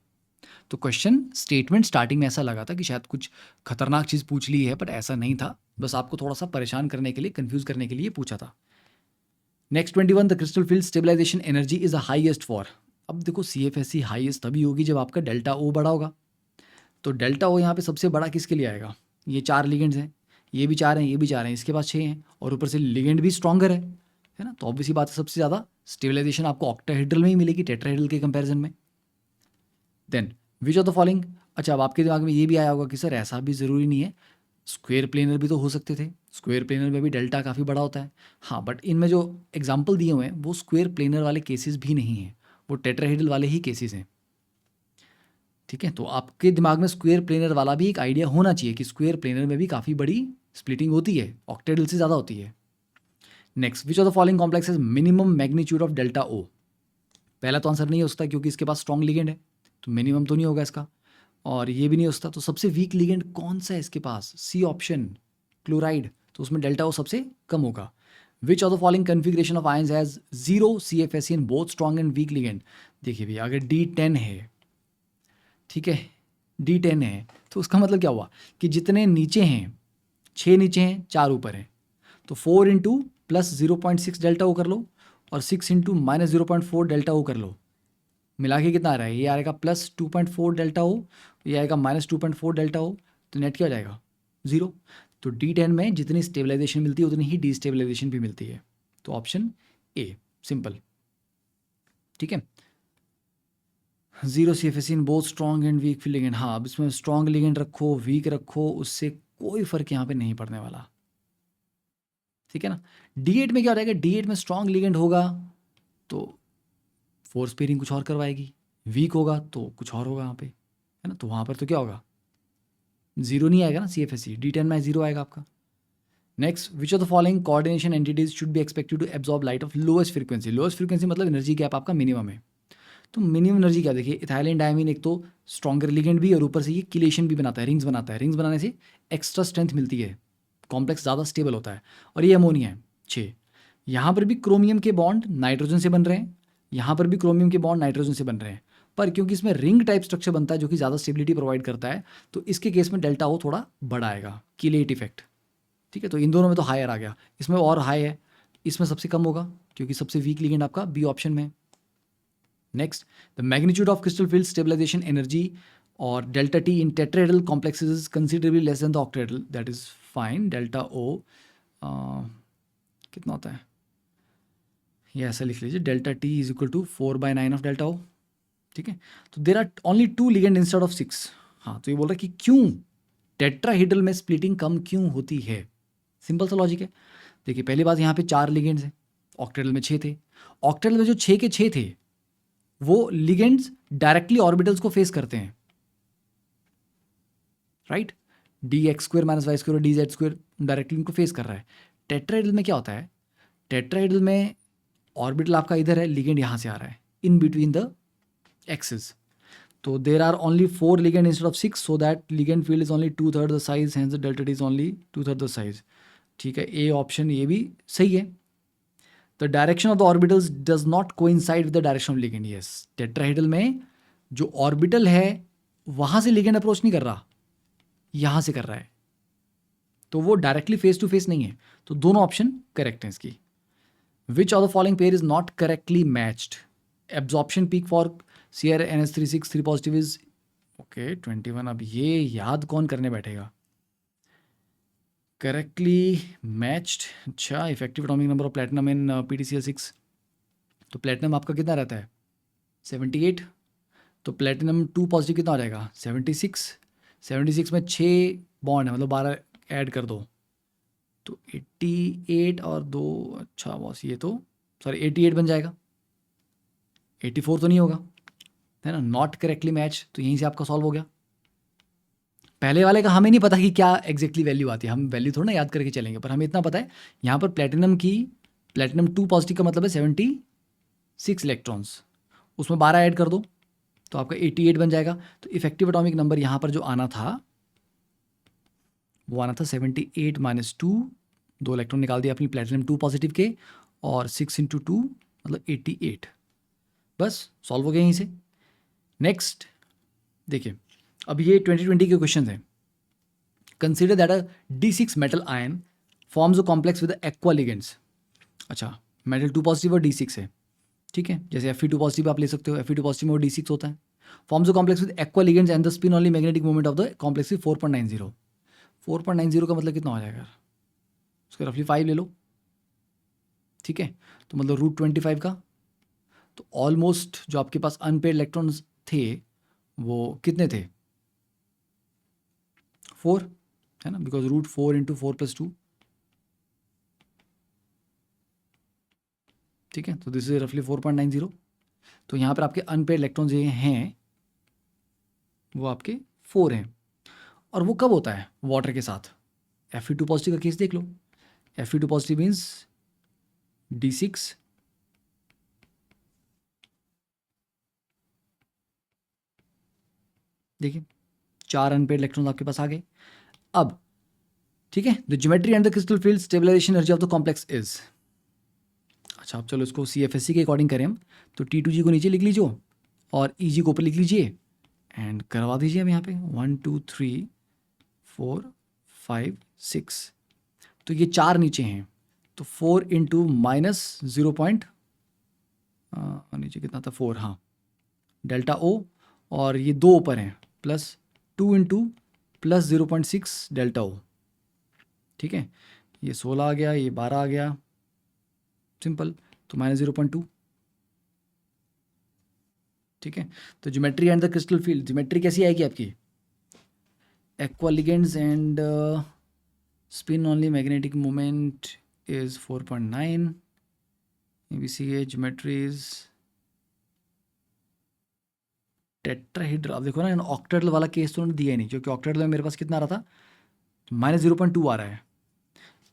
तो क्वेश्चन स्टेटमेंट स्टार्टिंग में ऐसा लगा था कि शायद कुछ खतरनाक चीज़ पूछ ली है, बट ऐसा नहीं था, बस आपको थोड़ा सा परेशान करने के लिए, कंफ्यूज करने के लिए पूछा था। Next 21, the crystal field stabilization energy is the highest for. अब देखो CFSE हाईएस्ट तभी होगी जब आपका डेल्टा O बड़ा होगा, तो डेल्टा O यहाँ पे सबसे बड़ा किसके लिए आएगा? ये 4 लिगेंड्स हैं, ये भी 4 हैं, ये भी 4 हैं, इसके पास 6 हैं, और ऊपर से लिगेंड भी स्ट्रॉन्गर है ना, तो ऑब्वियसली बात है सबसे ज़्यादा स्टेबलाइजेशन आपको ऑक्टाहेड्रल में ही मिलेगी टेट्राहेड्रल के कंपैरिजन में। Then which of the following, अच्छा अब आपके दिमाग में ये भी आया होगा कि सर ऐसा भी ज़रूरी नहीं है, स्क्वायर प्लेनर भी तो हो सकते थे, स्क्वायर प्लेनर में भी डेल्टा काफ़ी बड़ा होता है। हाँ, बट इनमें जो एग्जाम्पल दिए हुए हैं वो स्क्वायर प्लेनर वाले केसेस भी नहीं हैं, वो टेट्राहेड्रल वाले ही केसेस हैं। ठीक है, तो आपके दिमाग में स्क्वायर प्लेनर वाला भी एक आइडिया होना चाहिए कि स्क्वायर प्लेनर में भी काफ़ी बड़ी स्प्लिटिंग होती है, ऑक्टेड्रल से ज़्यादा होती है। Next, which of the following complex is minimum magnitude of delta O। पहला तो आंसर नहीं हो सकता क्योंकि इसके पास स्ट्रॉन्ग लिगेंड है, तो मिनिमम तो नहीं होगा इसका, और ये भी नहीं हो सकता, तो सबसे वीक लिगेंड कौन सा है इसके पास? सी ऑप्शन, क्लोराइड, तो उसमें डेल्टा O सबसे कम होगा। विच of the following configuration of ions has 0 CFSE in both strong and week ligand. देखिए भैया, अगर D10 है, ठीक है, D10 है, तो उसका मतलब क्या हुआ कि जितने नीचे हैं, 6 नीचे हैं, 4 ऊपर हैं, तो 4 × +0.6 डेल्टा O कर लो, और 6 इंटू माइनस 0.4 डेल्टा ओ कर लो, मिला के कितना आ रहा है, ये आएगा प्लस 2.4 डेल्टा ओ, ये आएगा माइनस 2.4 डेल्टा ओ, तो नेट क्या हो जाएगा 0। तो D10 में जितनी स्टेबलाइजेशन मिलती है उतनी ही डिस्टेबलाइजेशन भी मिलती है, तो ऑप्शन ए सिंपल। ठीक है, 0 CFSE in both strong and week ligand. हाँ, अब इसमें स्ट्रॉन्ग लिगेंड रखो वीक रखो, उससे कोई फर्क यहाँ पे नहीं पड़ने वाला। ठीक है ना। D8 में क्या हो जाएगा, D8 में स्ट्रॉन्ग लिगेंड होगा तो फोर्स पेयरिंग कुछ और करवाएगी, वीक होगा तो कुछ और होगा यहाँ पे, है ना। तो वहाँ पर तो क्या होगा, 0 नहीं आएगा ना CFSE, D10 में 0 आएगा आपका। Next, which of the following coordination entities should be expected to absorb light of lowest frequency. Lowest frequency मतलब एनर्जी गैप आपका मिनिमम है, तो मिनिमम एनर्जी क्या, देखिए इथाइलिन डायमीन एक तो स्ट्रॉन्गर लिगेंड भी और ऊपर से ये किलेशन भी बनाता है, रिंग्स बनाता है, रिंग्स बनाने से एक्स्ट्रा स्ट्रेंथ मिलती है, कॉम्प्लेक्स ज़्यादा स्टेबल होता है। और ये अमोनिया है 6, यहाँ पर भी क्रोमियम के बॉन्ड नाइट्रोजन से बन रहे हैं, यहाँ पर भी क्रोमियम के बॉन्ड नाइट्रोजन से बन रहे हैं, पर क्योंकि इसमें रिंग टाइप स्ट्रक्चर बनता है जो कि ज़्यादा स्टेबिलिटी प्रोवाइड करता है, तो इसके केस में डेल्टा ओ थोड़ा बड़ा आएगा, किलेट इफेक्ट। ठीक है, तो इन दोनों में तो हायर आ गया, इसमें और हाई है, इसमें सबसे कम होगा क्योंकि सबसे वीक लिगेंड आपका बी ऑप्शन में। Next, the magnitude of crystal field stabilization energy और delta T in tetrahedral complexes is considerably less than the octahedral, that is fine. Delta O कितना होता है, ये ऐसा लिख लीजिए, delta T is equal to 4/9 of delta O. ठीक है, तो there are only 2 ligand instead of 6। हाँ, तो ये बोल रहा है कि क्यों टेट्राहेड्रल में स्प्लिटिंग कम क्यों होती है। सिंपल सा लॉजिक है। देखिए पहली बात, यहाँ पे 4 लिगेंड्स हैं, ऑक्टाहेड्रल में 6 थे, ऑक्टाहेड्रल में जो 6 के 6 थे वो लिगेंड्स डायरेक्टली ऑर्बिटल्स को फेस करते हैं, राइट। dx² - y² और dz² डायरेक्टली उनको फेस कर रहा है। टेट्राहेड्रल में क्या होता है, टेट्राहेड्रल में ऑर्बिटल आपका इधर है, लिगेंड यहाँ से आ रहा है इन बिटवीन द एक्सिस, तो there are only 4 ligand instead of 6, so that ligand field is only 2/3 the size, hence the delta T is only 2/3 the size. ठीक है, ए ऑप्शन ये भी सही है। The direction of the orbitals does not coincide with the direction of ligand. Yes, tetrahedral में जो orbital है वहां से लिगेंड अप्रोच नहीं कर रहा, यहां से कर रहा है, तो वो डायरेक्टली फेस टू फेस नहीं है, तो दोनों ऑप्शन करेक्ट हैं इसकी। विच of the following pair is not correctly matched. Absorption peak for CrNH3 3 positive is okay 21। अब ये याद कौन करने बैठेगा, करेक्टली मैच्ड। अच्छा, effective atomic number of platinum in PTCl6, तो प्लेटिनम आपका कितना रहता है 78, तो प्लेटिनम 2 पॉजिटिव कितना हो जाएगा 76, 76 में 6 बॉन्ड है, मतलब 12 ऐड कर दो तो 88 और 2, अच्छा बॉस ये तो सॉरी 88 बन जाएगा, 84 तो नहीं होगा, है ना। नॉट करेक्टली मैच, तो यहीं से आपका सॉल्व हो गया। पहले वाले का हमें नहीं पता कि क्या एग्जैक्टली वैल्यू आती है, हम वैल्यू थोड़ा ना याद करके चलेंगे, पर हमें इतना पता है यहाँ पर प्लेटिनम 2 पॉजिटिव का मतलब है 76 इलेक्ट्रॉन्स, उसमें 12 ऐड कर दो तो आपका 88 बन जाएगा। तो इफेक्टिव एटॉमिक नंबर यहाँ पर जो आना था वो आना था 78 - 2, 2 इलेक्ट्रॉन निकाल दिया अपनी प्लेटिनम 2 पॉजिटिव के, और 6 × 2 मतलब 88, बस सॉल्व हो गया यहीं से। नेक्स्ट देखिए, अब ये 2020 के क्वेश्चन हैं। Consider that a D6 metal ion forms a complex with aqua ligands. अच्छा, मेटल 2 पॉजिटिव और D6 है, ठीक है, जैसे Fe2 पॉजिटिव आप ले सकते हो, Fe2 पॉजिटिव में वो D6 होता है। Forms a complex with aqua ligands and the spin only magnetic moment of the complex is 4.90। 4.90 का मतलब कितना हो जाएगा, उसका रफली 5 ले लो, ठीक है, तो मतलब √25 का, तो ऑलमोस्ट जो आपके पास अनपेड इलेक्ट्रॉन्स थे वो कितने थे 4, है ना, बिकॉज √4 × 4 + 2, ठीक है, तो दिस इज रफली 4.90। तो यहाँ पर आपके अनपेड इलेक्ट्रॉन्स ये हैं वो आपके 4 हैं, और वो कब होता है वाटर के साथ। Fe2 पॉजिटिव का केस देख लो, Fe2 पॉजिटिव मीन्स D6 देखिए 4 अनपेड इलेक्ट्रॉन्स आपके पास आ गए। अब ठीक है, the geometry and the crystal field stabilization energy of the complex is. अच्छा, अब चलो इसको CFSE के अकॉर्डिंग करें हम, तो T2G को नीचे लिख लीजिए और EG को ऊपर लिख लीजिए एंड करवा दीजिए। अब यहाँ पे 1 2 3 4 5 6, तो ये 4 नीचे हैं, तो 4 × -0.5 नीचे कितना था 4, हाँ, डेल्टा ओ, और ये 2 ऊपर हैं, plus 2 into plus 0.6 delta O, ठीक है। ये 16 आ गया, ये 12 आ गया, सिंपल, तो -0.2, ठीक है। तो geometry and the crystal field, geometry कैसी आएगी आपकी, aqua ligands and spin only magnetic moment is 4.9, ABCA geometry is tetrahedral. अब देखो ना, ऑक्टेड्रल वाला केस तो उन्होंने दिया ही नहीं, क्योंकि ऑक्टेड्रल में मेरे पास कितना आ रहा था, -0.2 आ रहा है,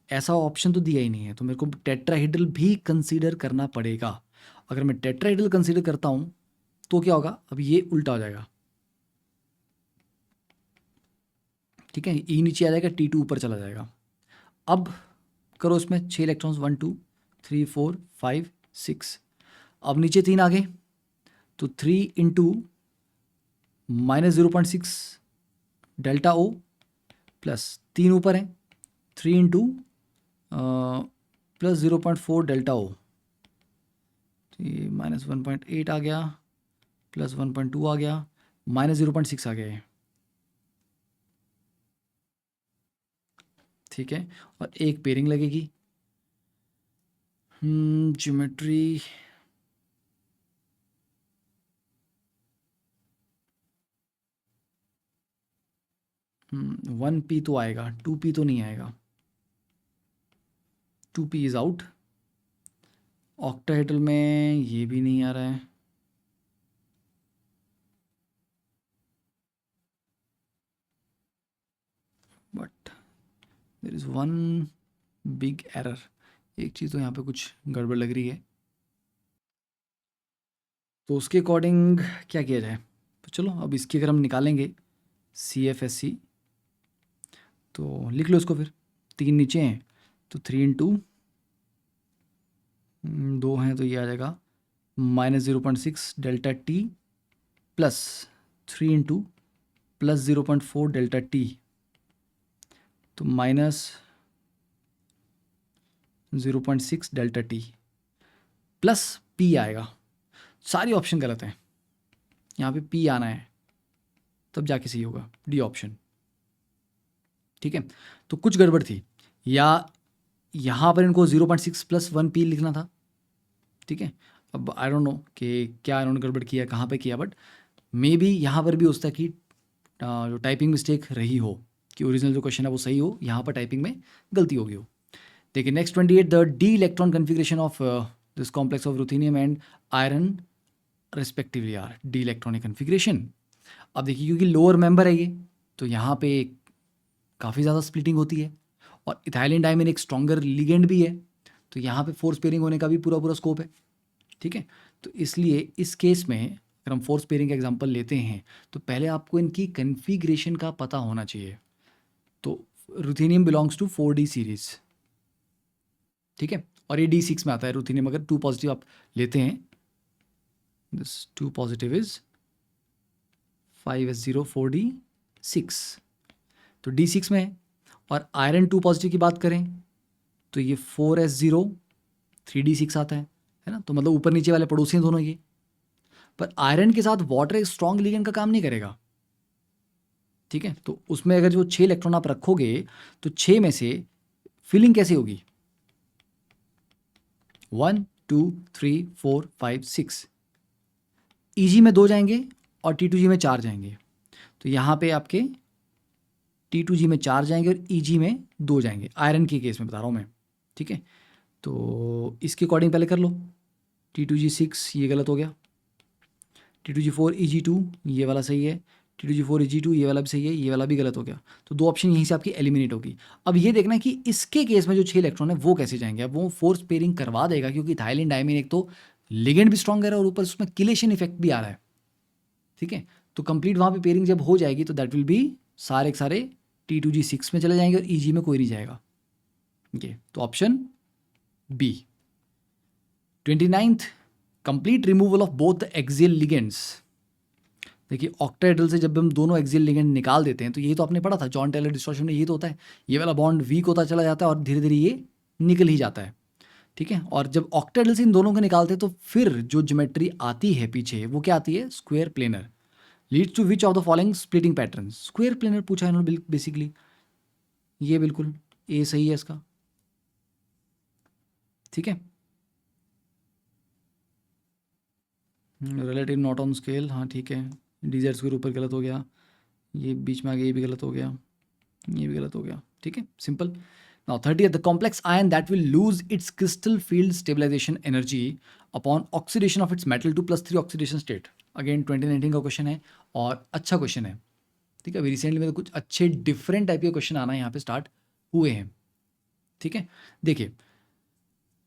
ऐसा ऑप्शन तो दिया ही नहीं है, तो मेरे को टेट्राहेड्रल भी कंसीडर करना पड़ेगा। अगर मैं टेट्राहेड्रल कंसीडर करता हूँ तो क्या होगा, अब ये उल्टा हो जाएगा, ठीक है, ई नीचे आ जाएगा, T2 ऊपर चला जाएगा। अब करो इसमें 6 इलेक्ट्रॉन्स, 1 2 3 4 5 6, अब नीचे 3 आ गए, तो 3 इंटू -0.6 डेल्टा ओ प्लस 3 ऊपर है, 3 इंटू प्लस 0.4 डेल्टा ओ, तो ये -1.8 आ गया, प्लस 1.2 आ गया, -0.6 आ गया है, ठीक है। और एक पेयरिंग लगेगी, ज्योमेट्री, 1p तो आएगा, 2p तो नहीं आएगा, 2p इज़ आउट। ऑक्टाहेड्रल में ये भी नहीं आ रहा है, but there is one big error, एक चीज़ तो यहाँ पे कुछ गड़बड़ लग रही है, तो उसके अकॉर्डिंग क्या किया जाए। तो चलो अब इसकी अगर हम निकालेंगे CFSC, तो लिख लो इसको फिर, 3 नीचे हैं तो 3 इंटू 2 हैं, तो ये आ जाएगा -0.6 delta T plus 3 into plus 0.4 delta T, तो -0.6 डेल्टा T प्लस P आएगा। सारी ऑप्शन गलत हैं, यहाँ पे P आना है तब जाके सही होगा, डी ऑप्शन, ठीक है। तो कुछ गड़बड़ थी, या यहाँ पर इनको 0.6 प्लस 1p लिखना था, ठीक है। अब आई डोंट नो कि क्या इन्होंने गड़बड़ किया, कहाँ पे किया, बट मे बी यहाँ पर भी हो सकता है कि जो टाइपिंग मिस्टेक रही हो, कि ओरिजिनल जो क्वेश्चन है वो सही हो, यहाँ पर टाइपिंग में गलती होगी हो। देखिए next 28, the D electron configuration of this complex of ruthenium and iron respectively R D electronic configuration. अब देखिए क्योंकि लोअर मेंबर है ये, तो यहाँ पे काफ़ी ज़्यादा स्प्लिटिंग होती है, और इथाइलिन डायमीन एक स्ट्रॉन्गर लिगेंड भी है, तो यहाँ पे फोर्स पेयरिंग होने का भी पूरा पूरा स्कोप है, ठीक है। तो इसलिए इस केस में अगर हम फोर्स पेयरिंग का एग्जांपल लेते हैं, तो पहले आपको इनकी कन्फिग्रेशन का पता होना चाहिए। तो ruthenium belongs to 4D series, ठीक है, और ये D6 में आता है रुथेनियम, अगर 2 पॉजिटिव आप लेते हैं, this 2 positive is 5s0 4D6, तो D6 में है। और आयरन 2 पॉजिटिव की बात करें तो ये 4s0 3D6 आता है ना, तो मतलब ऊपर नीचे वाले पड़ोसी हैं दोनों ये। पर आयरन के साथ वाटर एक स्ट्रॉन्ग लिगेंड का काम नहीं करेगा, ठीक है। तो उसमें अगर जो 6 इलेक्ट्रॉन आप रखोगे तो 6 में से फिलिंग कैसे होगी, 1 2 3 4 5 6, EG में 2 जाएंगे और T2G में 4 जाएंगे, तो यहाँ पे आपके T2G में 4 जाएंगे और EG में 2 जाएंगे, आयरन के केस में बता रहा हूँ मैं, ठीक है। तो इसके अकॉर्डिंग पहले कर लो, T2G6 ये गलत हो गया, T2G4 EG2 ये वाला सही है, T2G4 EG2 ये वाला भी सही है, ये वाला भी गलत हो गया, तो 2 ऑप्शन यहीं से आपकी एलिमिनेट होगी। अब ये देखना है कि इसके केस में जो 6 इलेक्ट्रॉन है वो कैसे जाएंगे, अब वो फोर्स पेयरिंग करवा देगा, क्योंकि इथाइलिन डायमीन एक तो लिगेंड भी स्ट्रॉन्गर है और ऊपर उसमें किलेशन इफेक्ट भी आ रहा है, ठीक है। तो कंप्लीट वहाँ पे पेयरिंग जब हो जाएगी तो दैट विल बी सारे के सारे T2G6 में चले जाएंगे और EG में कोई नहीं जाएगा, ये तो option B. 29th, complete removal of both the axial ligands. देखिए ऑक्टाहेड्रल से जब हम दोनों एक्सियल लिगेंड निकाल देते हैं, तो ये तो आपने पढ़ा था जॉन टेलर डिस्टॉर्शन में, ये तो होता है, ये वाला बॉन्ड वीक होता चला जाता है और धीरे धीरे ये निकल ही जाता है, ठीक है। और जब ऑक्टेडल से इन दोनों को निकालते हैं तो फिर जो ज्योमेट्री आती है पीछे वो क्या आती है, square planar. Leads to which of the following splitting pattern, square planar पूछा है इन्होंने बेसिकली। ये बिल्कुल ए सही है इसका, ठीक है। रिलेटिव नॉट ऑन स्केल, हाँ ठीक है। डीजेड स्क्वायर ऊपर गलत हो गया, ये बीच में आ गया, ये भी गलत हो गया, ये भी गलत हो गया, ठीक है, simple. Now 30th, the complex ion that will lose its crystal field stabilization energy upon oxidation of its metal to +3 oxidation state. Again 2019 का क्वेश्चन है और अच्छा क्वेश्चन है, ठीक है। अभी रिसेंटली में तो कुछ अच्छे डिफरेंट टाइप के क्वेश्चन आना यहाँ पे स्टार्ट हुए हैं, ठीक है। देखिए,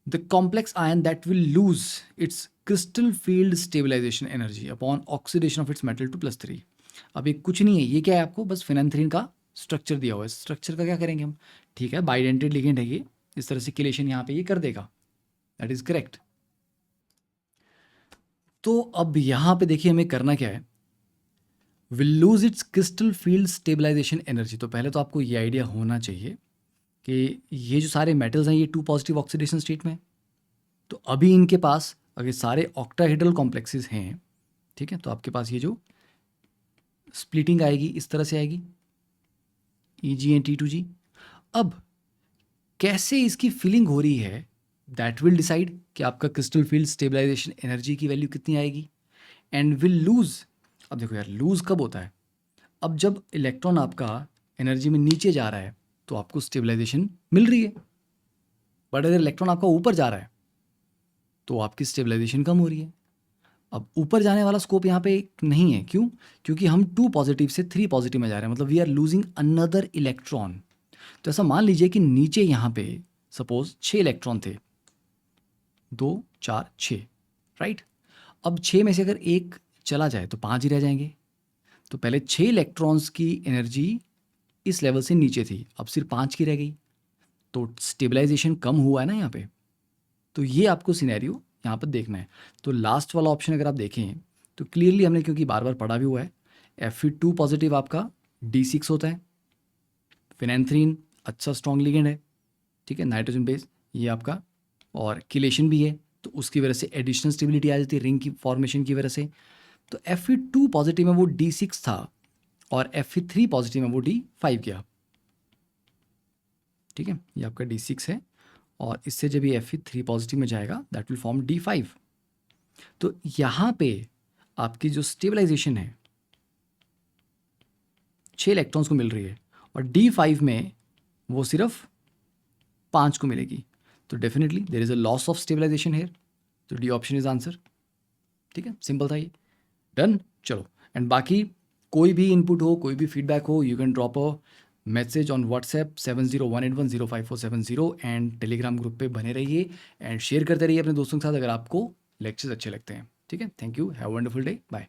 the complex ion that will lose its crystal field stabilization energy upon oxidation of its metal to +3। अब ये कुछ नहीं है, ये क्या है, आपको बस फिनांथ्रीन का स्ट्रक्चर दिया हुआ है। स्ट्रक्चर का क्या करेंगे हम, ठीक है, बाइडेंटेड लिगेंड है ये, इस तरह से किलेशन यहाँ पे ये कर देगा, दैट इज करेक्ट। तो अब यहाँ पे देखिए हमें करना क्या है, will lose its crystal field stabilization energy. तो पहले तो आपको ये आइडिया होना चाहिए कि ये जो सारे मेटल्स हैं ये 2 पॉजिटिव ऑक्सीडेशन स्टेट में, तो अभी इनके पास अगर सारे ऑक्टाहेड्रल कॉम्प्लेक्सेस हैं, ठीक है, तो आपके पास ये जो स्प्लिटिंग आएगी इस तरह से आएगी, EgN T2G। अब कैसे इसकी फिलिंग हो रही है, दैट विल डिसाइड कि आपका क्रिस्टल फील्ड स्टेबलाइजेशन एनर्जी की वैल्यू कितनी आएगी, एंड विल लूज। अब देखो यार, लूज कब होता है, अब जब इलेक्ट्रॉन आपका एनर्जी में नीचे जा रहा है तो आपको स्टेबलाइजेशन मिल रही है, बट अगर इलेक्ट्रॉन आपका ऊपर जा रहा है तो आपकी स्टेबलाइजेशन कम हो रही है। अब ऊपर जाने वाला स्कोप यहाँ पे नहीं है, क्यों, क्योंकि हम 2 पॉजिटिव से 3 पॉजिटिव में जा रहे हैं, मतलब we are losing another electron. तो ऐसा मान लीजिए कि नीचे यहाँ पे सपोज 6 इलेक्ट्रॉन थे, 2 4 6, राइट। अब 6 में से अगर एक चला जाए तो 5 ही रह जाएंगे। तो पहले 6 इलेक्ट्रॉन्स की एनर्जी इस लेवल से नीचे थी, अब सिर्फ 5 की रह गई, तो स्टेबलाइजेशन कम हुआ है ना यहाँ पे। तो ये आपको सिनेरियो यहाँ पर देखना है। तो लास्ट वाला ऑप्शन अगर आप देखें तो क्लियरली हमने, क्योंकि बार बार पढ़ा भी हुआ है, Fe2 पॉजिटिव आपका D6 होता है, फिनेंथ्रीन अच्छा स्ट्रॉन्ग लिगेंड है, ठीक है, नाइट्रोजन बेस ये आपका, और किलेशन भी है, तो उसकी वजह से एडिशनल स्टेबिलिटी आ जाती है रिंग की फॉर्मेशन की वजह से। तो Fe2 पॉजिटिव में वो D6 था और Fe3 पॉजिटिव में वो D5 गया, ठीक है, ये आपका D6 है और इससे जब ये Fe3 पॉजिटिव में जाएगा दैट विल फॉर्म D5। तो यहाँ पे आपकी जो स्टेबलाइजेशन है 6 इलेक्ट्रॉन्स को मिल रही है और D5 में वो सिर्फ 5 को मिलेगी, तो definitely there is a loss of stabilization here, तो डी ऑप्शन इज आंसर, ठीक है, सिंपल था ये, डन। चलो, एंड बाकी कोई भी इनपुट हो, कोई भी फीडबैक हो, you can drop a message on WhatsApp 7018105470 and Telegram group पे बने रहिए एंड शेयर करते रहिए अपने दोस्तों के साथ अगर आपको लेक्चर्स अच्छे लगते हैं, ठीक है। Thank you, have a wonderful day, bye.